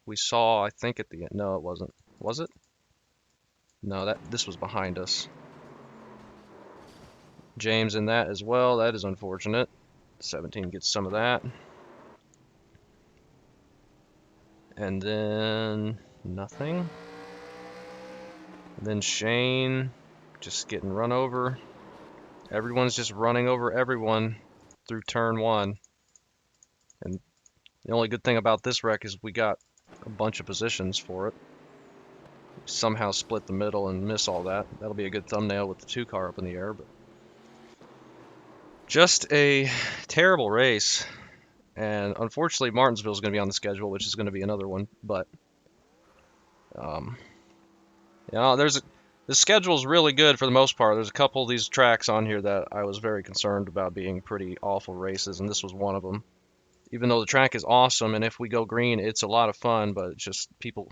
we saw, I think, at the end. No, it wasn't. Was it? No, this was behind us. James in that as well. That is unfortunate. 17 gets some of that. And then nothing. And then Shane just getting run over. Everyone's just running over everyone through turn 1. And the only good thing about this wreck is we got a bunch of positions for it. Somehow split the middle and miss all that. That'll be a good thumbnail with the 2 car up in the air. But just a terrible race. And unfortunately, Martinsville is going to be on the schedule, which is going to be another one. But the schedule's really good for the most part. There's a couple of these tracks on here that I was very concerned about being pretty awful races, and this was one of them. Even though the track is awesome, and if we go green, it's a lot of fun, but it's just people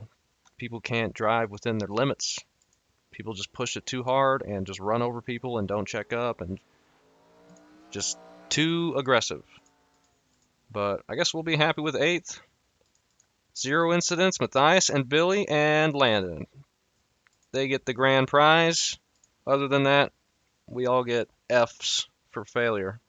can't drive within their limits. People just push it too hard and just run over people and don't check up and just too aggressive. But I guess we'll be happy with 8th. 0 incidents, Matthias and Billy and Landon. They get the grand prize. Other than that, we all get F's for failure.